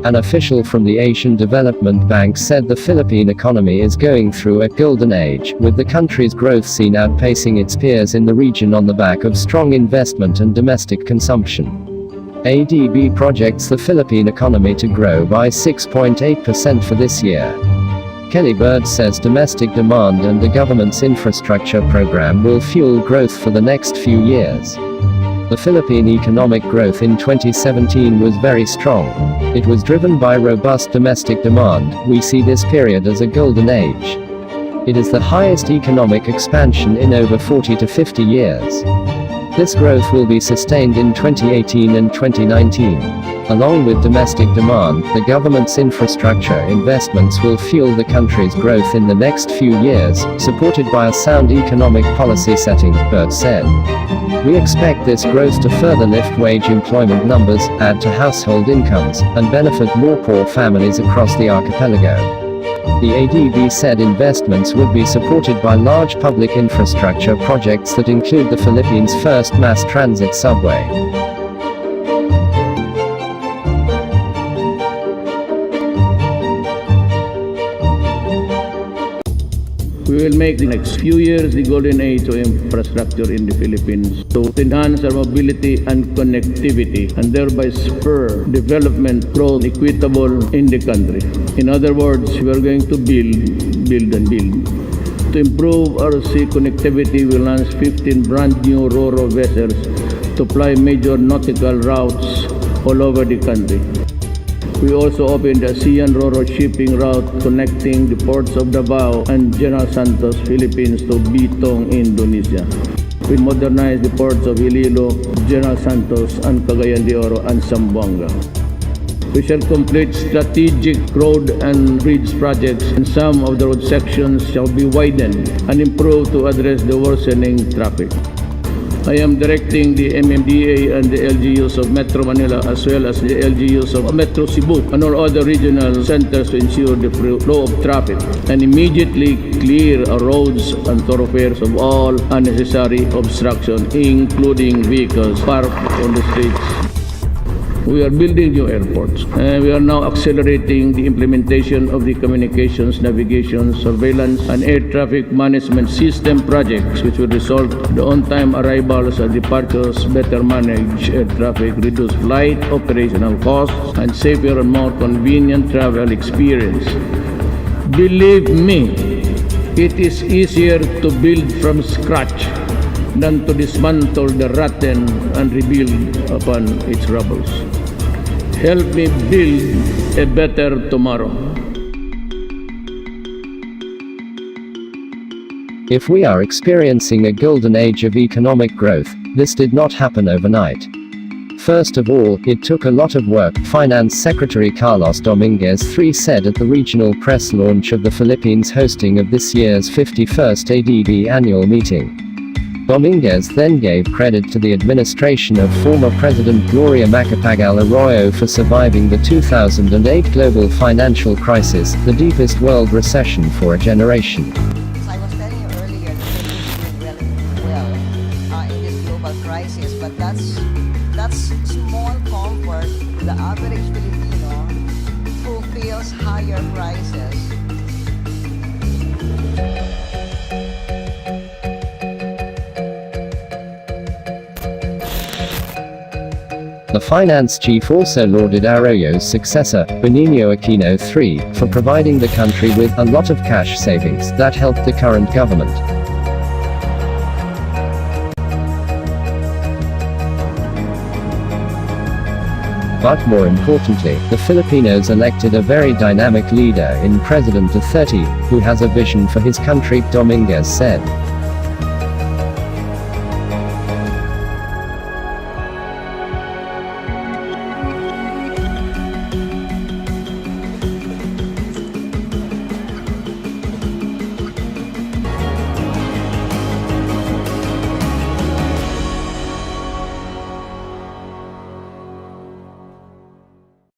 An official from the Asian Development Bank said the Philippine economy is going through a golden age, with the country's growth seen outpacing its peers in the region on the back of strong investment and domestic consumption. ADB projects the Philippine economy to grow by 6.8% for this year. Kelly Bird says domestic demand and the government's infrastructure program will fuel growth for the next few years. The Philippine economic growth in 2017 was very strong. It was driven by robust domestic demand. We see this period as a golden age. It is the highest economic expansion in over 40 to 50 years. This growth will be sustained in 2018 and 2019. Along with domestic demand, the government's infrastructure investments will fuel the country's growth in the next few years, supported by a sound economic policy setting, Bird said. We expect this growth to further lift wage employment numbers, add to household incomes, and benefit more poor families across the archipelago. The ADB said investments would be supported by large public infrastructure projects that include the Philippines' first mass transit subway. We will make the next few years the golden age of infrastructure in the Philippines to enhance our mobility and connectivity and thereby spur development growth equitable in the country. In other words, we are going to build and build. To improve our sea connectivity, we launched 15 brand new ro-ro vessels to ply major nautical routes all over the country. We also opened the ASEAN ro-ro shipping route connecting the ports of Davao and General Santos, Philippines to Bitong, Indonesia. We modernized the ports of Iloilo, General Santos, and Cagayan de Oro and Zamboanga. We shall complete strategic road and bridge projects, and some of the road sections shall be widened and improved to address the worsening traffic. I am directing the MMDA and the LGUs of Metro Manila as well as the LGUs of Metro Cebu and all other regional centers to ensure the flow of traffic and immediately clear our roads and thoroughfares of all unnecessary obstruction, including vehicles parked on the streets. We are building new airports, and we are now accelerating the implementation of the communications, navigation, surveillance, and air traffic management system projects, which will result in the on-time arrivals and departures, better manage air traffic, reduce flight operational costs, and safer and more convenient travel experience. Believe me, it is easier to build from scratch than to dismantle the rotten and rebuild upon its rubble. Help me build a better tomorrow. If we are experiencing a golden age of economic growth, this did not happen overnight. First of all, it took a lot of work, Finance Secretary Carlos Dominguez III said at the regional press launch of the Philippines hosting of this year's 51st ADB annual meeting. Dominguez then gave credit to the administration of former President Gloria Macapagal Arroyo for surviving the 2008 global financial crisis, the deepest world recession for a generation. As I was telling you earlier, the Philippines did well in this global crisis, but that's small comfort to the average Filipino who feels higher prices. The finance chief also lauded Arroyo's successor, Benigno Aquino III, for providing the country with a lot of cash savings that helped the current government. But more importantly, the Filipinos elected a very dynamic leader in President Duterte, who has a vision for his country, Dominguez said.